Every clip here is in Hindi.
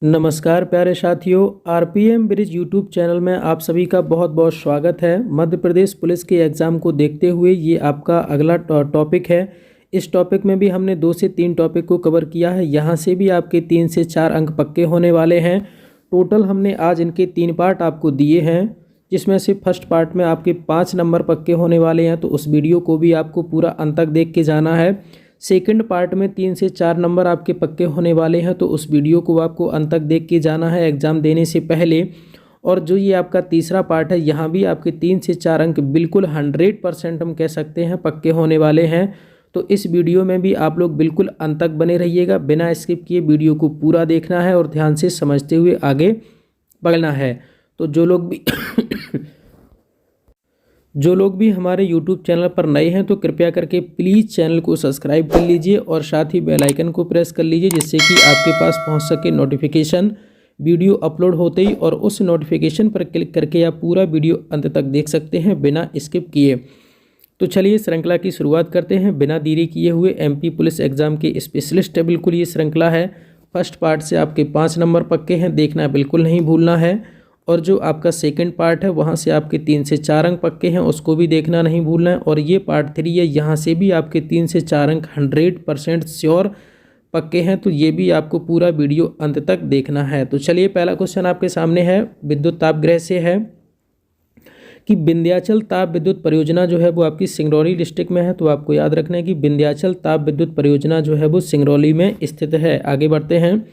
नमस्कार प्यारे साथियों, आरपीएम ब्रिज यूट्यूब चैनल में आप सभी का बहुत बहुत स्वागत है। मध्य प्रदेश पुलिस के एग्ज़ाम को देखते हुए ये आपका अगला टॉपिक है। इस टॉपिक में भी हमने 2 से 3 टॉपिक को कवर किया है। यहाँ से भी आपके 3 से 4 अंक पक्के होने वाले हैं। टोटल हमने आज इनके 3 पार्ट आपको दिए हैं, जिसमें से फर्स्ट पार्ट में आपके 5 नंबर पक्के होने वाले हैं, तो उस वीडियो को भी आपको पूरा अंत तक देख के जाना है। सेकंड पार्ट में 3 से 4 नंबर आपके पक्के होने वाले हैं, तो उस वीडियो को आपको अंत तक देख के जाना है एग्ज़ाम देने से पहले। और जो ये आपका तीसरा पार्ट है, यहाँ भी आपके 3 से 4 अंक बिल्कुल 100% हम कह सकते हैं पक्के होने वाले हैं। तो इस वीडियो में भी आप लोग बिल्कुल अंत तक बने रहिएगा, बिना स्किप किए वीडियो को पूरा देखना है और ध्यान से समझते हुए आगे बढ़ना है। तो जो लोग भी हमारे YouTube चैनल पर नए हैं तो कृपया करके प्लीज़ चैनल को सब्सक्राइब कर लीजिए और साथ ही बेल आइकन को प्रेस कर लीजिए, जिससे कि आपके पास पहुंच सके नोटिफिकेशन वीडियो अपलोड होते ही, और उस नोटिफिकेशन पर क्लिक करके आप पूरा वीडियो अंत तक देख सकते हैं बिना स्किप किए। तो चलिए श्रृंखला की शुरुआत करते हैं बिना देरी किए हुए। MP पुलिस एग्ज़ाम के स्पेशलिस्ट है, बिल्कुल ये श्रृंखला है। फर्स्ट पार्ट से आपके 5 नंबर पक्के हैं, देखना बिल्कुल नहीं भूलना है। और जो आपका सेकंड पार्ट है वहाँ से आपके 3 से 4 अंक पक्के हैं, उसको भी देखना नहीं भूलना है। और ये पार्ट 3 है, यहाँ से भी आपके 3 से 4 अंक 100% श्योर पक्के हैं, तो ये भी आपको पूरा वीडियो अंत तक देखना है। तो चलिए पहला क्वेश्चन आपके सामने है, विद्युत ताप गृह से है कि विंध्याचल ताप विद्युत परियोजना जो है वो आपकी सिंगरौली डिस्ट्रिक्ट में है। तो आपको याद रखना है कि विंध्याचल ताप विद्युत परियोजना जो है वो सिंगरौली में स्थित है। आगे बढ़ते हैं।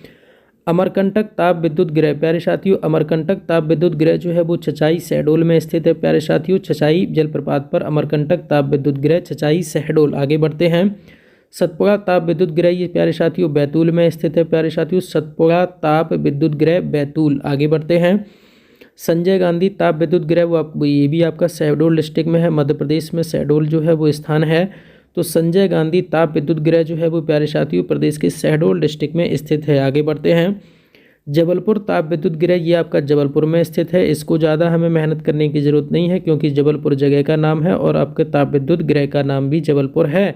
अमरकंटक ताप विद्युत गृह, प्यारे साथियों, अमरकंटक ताप विद्युत गृह जो है वो छछाई शहडोल में स्थित है। प्यारे साथियों, छछाई जलप्रपात पर अमरकंटक ताप विद्युत गृह, छछाई शहडोल। आगे बढ़ते हैं। सतपुड़ा ताप विद्युत गृह, ये प्यारे साथियों बैतूल में स्थित है। प्यारे साथियों, सतपुड़ा ताप विद्युत गृह बैतूल। आगे बढ़ते हैं। संजय गांधी ताप विद्युत गृह, वो ये भी आपका शहडोल डिस्ट्रिक्ट में है, मध्य प्रदेश में शहडोल जो है वो स्थान है। तो संजय गांधी ताप विद्युत गृह जो है वो प्यारे साथियों प्रदेश के शहडोल डिस्ट्रिक्ट में स्थित है। आगे बढ़ते हैं। जबलपुर ताप विद्युत गृह, ये आपका जबलपुर में स्थित है। इसको ज़्यादा हमें मेहनत करने की ज़रूरत नहीं है, क्योंकि जबलपुर जगह का नाम है और आपके ताप विद्युत गृह का नाम भी जबलपुर है।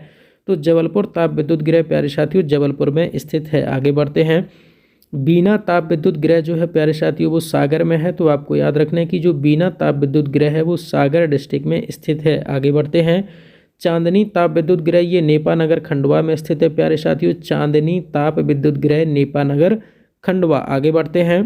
तो जबलपुर ताप विद्युत गृह प्यारे साथियों जबलपुर में स्थित है। आगे बढ़ते हैं। बीना ताप विद्युत गृह जो है प्यारे साथियों वो सागर में है। तो आपको याद रखना है कि जो बीना ताप विद्युत गृह है वो सागर डिस्ट्रिक्ट में स्थित है। आगे बढ़ते हैं। चांदनी ताप विद्युत गृह, ये नेपानगर खंडवा में स्थित है। प्यारे साथियों, चांदनी ताप विद्युत गृह नेपानगर खंडवा। आगे बढ़ते हैं।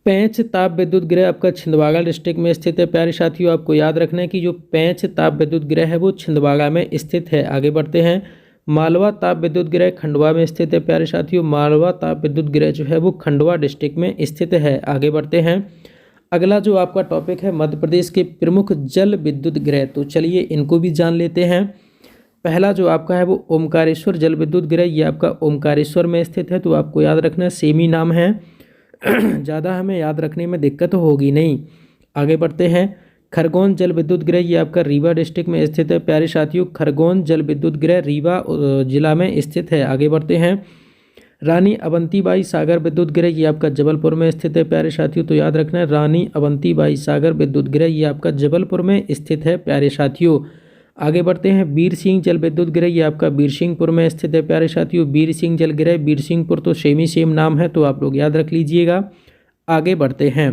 पेंच ताप विद्युत गृह आपका छिंदवाड़ा डिस्ट्रिक्ट में स्थित है। प्यारे साथियों, आपको याद रखना है कि जो पेंच ताप विद्युत गृह है वो छिंदवाड़ा में स्थित है। आगे बढ़ते हैं। मालवा ताप विद्युत गृह खंडवा में स्थित है। प्यारे साथियों, मालवा ताप विद्युत गृह जो है वो खंडवा डिस्ट्रिक्ट में स्थित है। आगे बढ़ते हैं। अगला जो आपका टॉपिक है, मध्य प्रदेश के प्रमुख जल विद्युत गृह। तो चलिए इनको भी जान लेते हैं। पहला जो आपका है वो ओमकारेश्वर जल विद्युत गृह, ये आपका ओमकारेश्वर में स्थित है। तो आपको याद रखना है, सेम ही नाम है, ज़्यादा हमें याद रखने में दिक्कत होगी नहीं। आगे बढ़ते हैं। खरगोन जल विद्युत गृह, ये आपका रीवा डिस्ट्रिक्ट में स्थित है। प्यारे साथियों, खरगोन जल विद्युत गृह रीवा जिला में स्थित है। आगे बढ़ते हैं। रानी अवंतीबाई सागर विद्युत गृह, ये आपका जबलपुर में स्थित है। प्यारे साथियों, तो याद रखना है रानी अवंतीबाई सागर विद्युत गृह, ये आपका जबलपुर में स्थित है। प्यारे साथियों, आगे बढ़ते हैं। बीर सिंह जल विद्युत गृह, ये आपका बीरसिंहपुर में स्थित है। प्यारे साथियों, बीर सिंह जल गृह, बीरसिंहपुर, तो सेम ही सेम नाम है, तो आप लोग याद रख लीजिएगा। आगे बढ़ते हैं।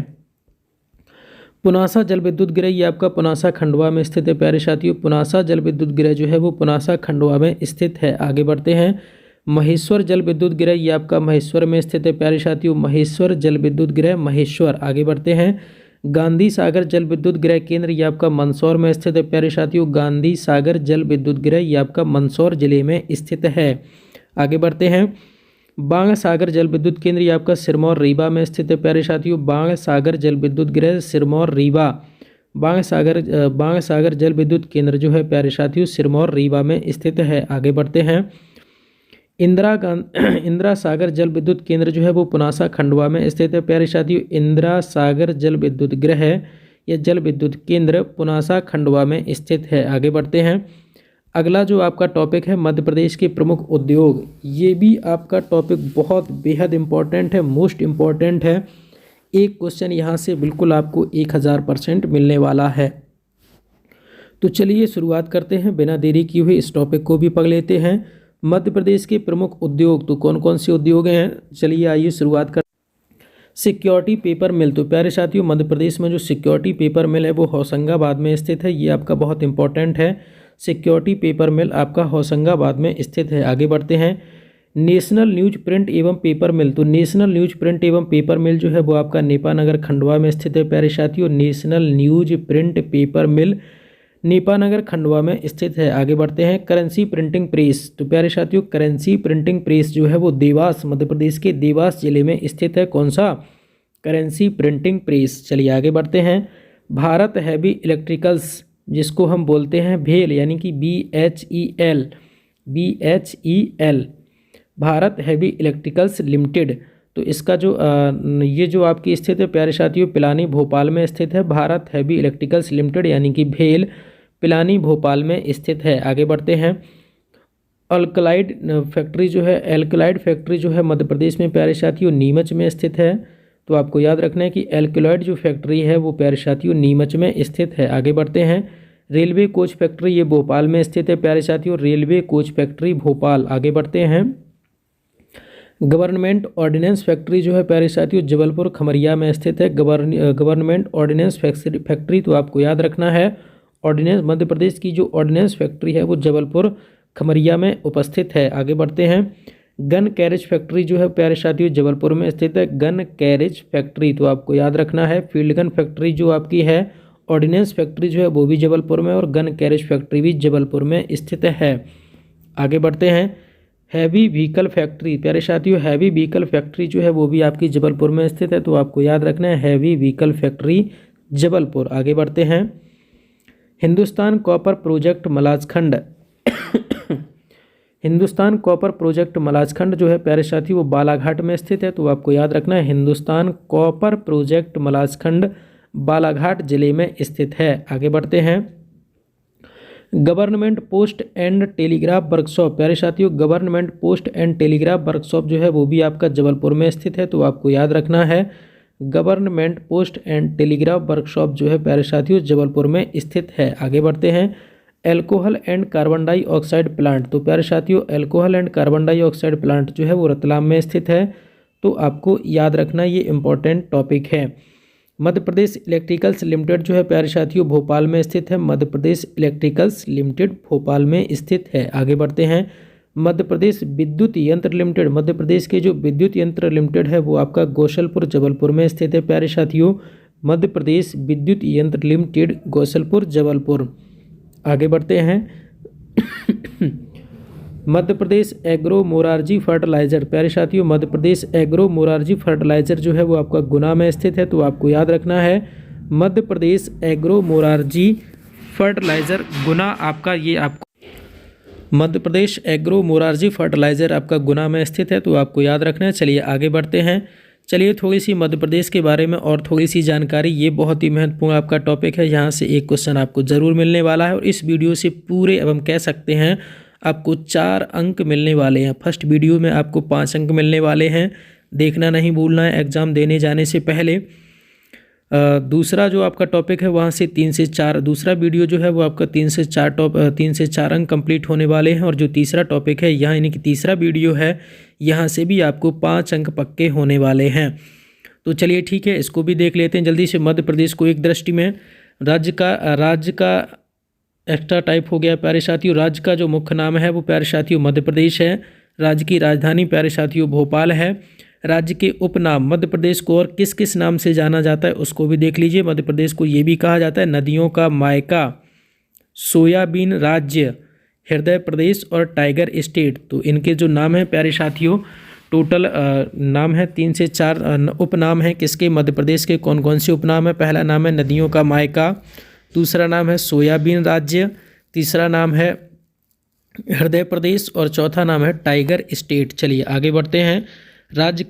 पुनासा जल विद्युत गृह, ये आपका पुनासा खंडवा में स्थित है। प्यारे साथियों, पुनासा जल विद्युत गृह जो है वो पुनासा खंडवा में स्थित है। आगे बढ़ते हैं। महेश्वर जल विद्युत गृह, ये आपका महेश्वर में स्थित है। प्यारे साथियों, महेश्वर जल विद्युत गृह महेश्वर। आगे बढ़ते हैं। गांधी सागर जल विद्युत गृह केंद्र, ये आपका मंदसौर में स्थित है। प्यारे साथियों, गांधी सागर जल विद्युत गृह, ये आपका मंदसौर जिले में स्थित है। आगे बढ़ते हैं। बाण सागर जल विद्युत केंद्र, ये आपका सिरमौर रीवा में स्थित है। प्यारे साथियों, बाण सागर जल विद्युत गृह सिरमौर रीवा, बाण सागर जल विद्युत केंद्र जो है प्यारे साथियों सिरमौर रीवा में स्थित है। आगे बढ़ते हैं। इंदिरा सागर जल विद्युत केंद्र जो है वो पुनासा खंडवा में स्थित है। प्यारे साथियों, इंदिरा सागर जल विद्युत गृह या जल विद्युत केंद्र पुनासा खंडवा में स्थित है। आगे बढ़ते हैं। अगला जो आपका टॉपिक है, मध्य प्रदेश के प्रमुख उद्योग, ये भी आपका टॉपिक बहुत बेहद इम्पॉर्टेंट है, मोस्ट इम्पॉर्टेंट है। एक क्वेश्चन यहाँ से बिल्कुल आपको 1000% मिलने वाला है। तो चलिए शुरुआत करते हैं, बिना देरी किए हुए इस टॉपिक को भी पढ़ लेते हैं। मध्य प्रदेश के प्रमुख उद्योग तो कौन कौन से उद्योग हैं, चलिए आइए शुरुआत कर। सिक्योरिटी पेपर मिल, तो प्यारे साथियों मध्य प्रदेश में जो सिक्योरिटी पेपर मिल है वो होशंगाबाद में स्थित है, ये आपका बहुत इंपॉर्टेंट है। सिक्योरिटी पेपर मिल आपका होशंगाबाद में स्थित है। आगे बढ़ते हैं। नेशनल न्यूज प्रिंट एवं पेपर मिल, तो नेशनल न्यूज प्रिंट एवं पेपर मिल जो है वो आपका नेपानगर खंडवा में स्थित है। प्यारे साथियों नेशनल न्यूज प्रिंट पेपर मिल नेपानगर खंडवा में स्थित है। आगे बढ़ते हैं। करेंसी प्रिंटिंग प्रेस, तो प्यारे साथियों करेंसी प्रिंटिंग प्रेस जो है वो देवास, मध्य प्रदेश के देवास जिले में स्थित है। कौन सा? Currency printing press. चलिए आगे बढ़ते हैं। भारत हैवी इलेक्ट्रिकल्स, जिसको हम बोलते हैं भेल, यानी कि BHEL, Bharat heavy electricals limited, तो इसका जो ये जो आपकी स्थित है प्यारे साथियों पिलानी भोपाल में स्थित है। भारत हैवी इलेक्ट्रिकल्स लिमिटेड यानी कि भेल पिलानी भोपाल में स्थित है। आगे बढ़ते हैं। अल्कलाइड फैक्ट्री जो है, एल्कलाइड फैक्ट्री जो है मध्य प्रदेश में प्यारे साथियों नीमच में स्थित है। तो आपको याद रखना है कि एल्कलाइड जो फैक्ट्री है वो प्यारे साथियों नीमच में स्थित है। आगे बढ़ते हैं। रेलवे कोच फैक्ट्री ये भोपाल में स्थित है प्यारे साथियों, रेलवे कोच फैक्ट्री भोपाल। आगे बढ़ते हैं। गवर्नमेंट ऑर्डिनेंस फैक्ट्री जो है प्यारे साथियों जबलपुर खमरिया में स्थित है। गवर्नमेंट ऑर्डिनेंस फैक्ट्री तो आपको याद रखना है, ऑर्डिनेंस मध्य प्रदेश की जो ऑर्डिनेंस फैक्ट्री है वो जबलपुर खमरिया में उपस्थित है। आगे बढ़ते हैं। गन कैरेज फैक्ट्री जो है प्यारे साथियों जबलपुर में स्थित है। गन कैरेज फैक्ट्री तो आपको याद रखना है। फील्ड गन फैक्ट्री जो आपकी है, ऑर्डिनेंस फैक्ट्री जो है वो भी जबलपुर में, और गन कैरेज फैक्ट्री भी जबलपुर में स्थित है। आगे बढ़ते हैं। हैवी व्हीकल फैक्ट्री, प्यारे साथियों हैवी व्हीकल फैक्ट्री जो है वो भी आपकी जबलपुर में स्थित है, तो आपको याद रखना है हैवी व्हीकल फैक्ट्री जबलपुर। आगे बढ़ते हैं। Hindustan copper project Malajkhand Hindustan copper project Malajkhand जो है प्यारे साथियों वो बालाघाट में स्थित है, तो आपको याद रखना है हिंदुस्तान कॉपर प्रोजेक्ट मलाजखंड बालाघाट जिले में स्थित है। आगे बढ़ते हैं। Government post and telegraph workshop, प्यारे साथियों government post and telegraph workshop जो है वो भी आपका जबलपुर में स्थित है, तो आपको याद रखना है government post and telegraph workshop जो है प्यारे साथियों जबलपुर में स्थित है। आगे बढ़ते हैं। Alcohol and carbon dioxide plant, तो प्यारे साथियों alcohol and carbon dioxide plant जो है वो रतलाम में स्थित है, तो आपको याद रखना ये इंपॉर्टेंट टॉपिक है। मध्य प्रदेश इलेक्ट्रिकल्स लिमिटेड जो है प्यारे साथियों भोपाल में स्थित है। मध्य प्रदेश इलेक्ट्रिकल्स लिमिटेड भोपाल में स्थित है। आगे बढ़ते हैं। मध्य प्रदेश विद्युत यंत्र लिमिटेड, मध्य प्रदेश के जो विद्युत यंत्र लिमिटेड है वो आपका गोसलपुर जबलपुर में स्थित है प्यारे साथियों। मध्य प्रदेश विद्युत यंत्र लिमिटेड गोसलपुर जबलपुर। आगे बढ़ते हैं। मध्य प्रदेश एग्रो मोरारजी फर्टिलाइजर, प्यारे साथियों मध्य प्रदेश एग्रो मोरारजी फर्टिलाइजर जो है वो आपका गुना में स्थित है, तो आपको याद रखना है मध्य प्रदेश एग्रो मोरारजी फर्टिलाइजर गुना आपका, ये आपको मध्य प्रदेश एग्रो मोरारजी फर्टिलाइजर आपका गुना में स्थित है, तो आपको याद रखना है। चलिए आगे बढ़ते हैं। चलिए थोड़ी सी मध्य प्रदेश के बारे में और थोड़ी सी जानकारी, ये बहुत ही महत्वपूर्ण आपका टॉपिक है, यहाँ से एक क्वेश्चन आपको ज़रूर मिलने वाला है, और इस वीडियो से पूरे अब हम कह सकते हैं आपको 4 अंक मिलने वाले हैं। फर्स्ट वीडियो में आपको 5 अंक मिलने वाले हैं, देखना नहीं भूलना है एग्ज़ाम देने जाने से पहले। दूसरा जो आपका टॉपिक है वहाँ से 3 से 4, दूसरा वीडियो जो है वो आपका 3 से 4 अंक कंप्लीट होने वाले हैं, और जो तीसरा टॉपिक है यहाँ यानी कि तीसरा वीडियो है यहाँ से भी आपको 5 अंक पक्के होने वाले हैं। तो चलिए ठीक है, इसको भी देख लेते हैं जल्दी से। मध्य प्रदेश को एक दृष्टि में राज्य का एक्स्ट्रा टाइप हो गया प्यारे साथियों। राज्य का जो मुख्य नाम है वो प्यारे साथियों मध्य प्रदेश है। राज्य की राजधानी प्यारे साथियों भोपाल है। राज्य के उपनाम मध्य प्रदेश को और किस किस नाम से जाना जाता है उसको भी देख लीजिए। मध्य प्रदेश को ये भी कहा जाता है नदियों का मायका, सोयाबीन राज्य, हृदय प्रदेश और टाइगर स्टेट। तो इनके जो नाम हैं प्यारे साथियों, टोटल नाम है 3 से 4 उपनाम हैं। किसके? मध्य प्रदेश के। कौन कौन से उपनाम है? पहला नाम है नदियों का मायका, दूसरा नाम है सोयाबीन राज्य, तीसरा नाम है हृदय प्रदेश और चौथा नाम है टाइगर स्टेट। चलिए आगे बढ़ते हैं। राज्य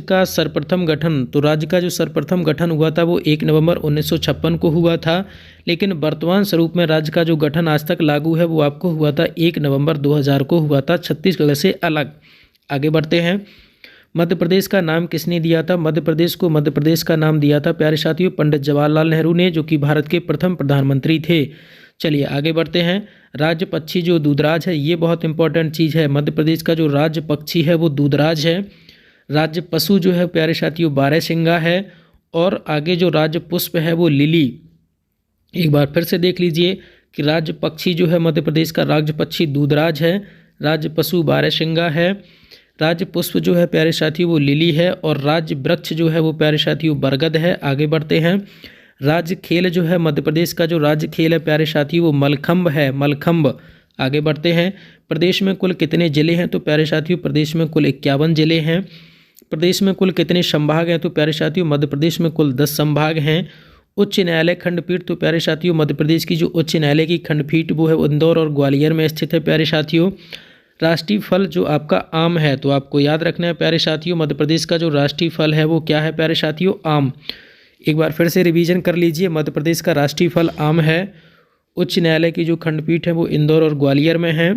का सर्वप्रथम गठन, तो राज्य का जो सर्वप्रथम गठन हुआ था वो 1 नवंबर 1956 को हुआ था, लेकिन वर्तमान स्वरूप में राज्य का जो गठन आज तक लागू है वो आपको हुआ था 1 नवंबर 2000 को हुआ था, छत्तीसगढ़ से अलग। आगे बढ़ते हैं। मध्य प्रदेश का नाम किसने दिया था? मध्य प्रदेश को मध्य प्रदेश का नाम दिया था प्यारे साथियों पंडित जवाहरलाल नेहरू ने, जो कि भारत के प्रथम प्रधानमंत्री थे। चलिए आगे बढ़ते हैं। राज्य पक्षी जो दूधराज है, ये बहुत इंपॉर्टेंट चीज़ है। मध्य प्रदेश का जो राज्य पक्षी है वो दूधराज है। राज्य पशु जो है प्यारे साथियों बारहसिंगा है। और आगे जो राज्य पुष्प है वो लिली। एक बार फिर से देख लीजिए कि राज्य पक्षी जो है मध्य प्रदेश का राज्य पक्षी दूधराज है, राज्य पशु बारहसिंगा है, राज्य पुष्प जो है प्यारे साथियों वो लिली है, और राज्य वृक्ष जो है वो प्यारे साथियों बरगद है। आगे बढ़ते हैं। राज्य खेल जो है मध्य प्रदेश का जो राज्य खेल है प्यारे साथियों वो मलखंब है, मलखंब। आगे बढ़ते हैं। प्रदेश में कुल कितने जिले हैं? तो प्यारे साथियों प्रदेश में कुल 51 जिले हैं। प्रदेश में कुल कितने संभाग हैं? तो प्यारे साथियों मध्य प्रदेश में कुल 10 संभाग हैं। उच्च न्यायालय खंडपीठ, तो प्यारे साथियों मध्य प्रदेश की जो उच्च न्यायालय की खंडपीठ वो है इंदौर और ग्वालियर में स्थित है प्यारे साथियों। राष्ट्रीय फल जो आपका आम है, तो आपको याद रखना है प्यारे साथियों मध्य प्रदेश का जो राष्ट्रीय फल है वो क्या है प्यारे साथियों? आम। एक बार फिर से रिवीजन कर लीजिए, मध्य प्रदेश का राष्ट्रीय फल आम है। उच्च न्यायालय की जो खंडपीठ है वो इंदौर और ग्वालियर में है।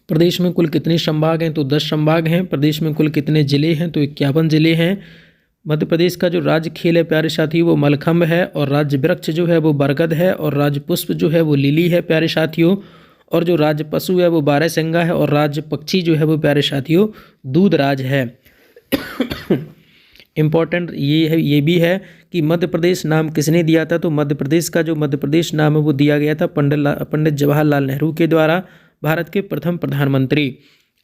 प्रदेश में कुल कितने संभाग हैं? तो 10 संभाग हैं। प्रदेश में कुल कितने जिले हैं? तो 51 जिले हैं। मध्य प्रदेश का जो राज्य खेल है प्यारे साथियों वो मलखंब है, और राज्य वृक्ष जो है वो बरगद है, और राज्य पुष्प जो है वो लिली है प्यारे साथियों, और जो राज्य पशु है वो बारहसिंगा है, और राज्य पक्षी जो है वो प्यारे साथियों दूधराज है। इम्पॉर्टेंट ये भी है कि मध्य प्रदेश नाम किसने दिया था? तो मध्य प्रदेश का जो मध्य प्रदेश नाम है वो दिया गया था पंडित जवाहरलाल नेहरू के द्वारा, भारत के प्रथम प्रधानमंत्री।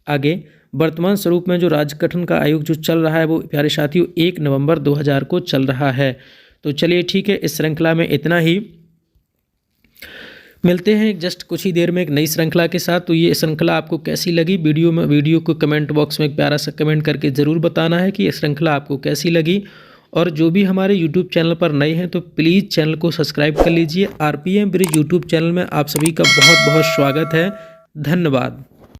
आगे वर्तमान स्वरूप में जो राज्य गठन का आयोग जो चल रहा है वो प्यारे साथियों 1 नवंबर 2000 को चल रहा है। तो चलिए ठीक है, इस श्रृंखला में इतना ही। मिलते हैं जस्ट कुछ ही देर में एक नई श्रृंखला के साथ। तो ये श्रृंखला आपको कैसी लगी? वीडियो को कमेंट बॉक्स में एक प्यारा सा कमेंट करके ज़रूर बताना है कि ये श्रृंखला आपको कैसी लगी। और जो भी हमारे यूट्यूब चैनल पर नए हैं तो प्लीज़ चैनल को सब्सक्राइब कर लीजिए। RPM ब्रिज यूट्यूब चैनल में आप सभी का बहुत बहुत स्वागत है। धन्यवाद।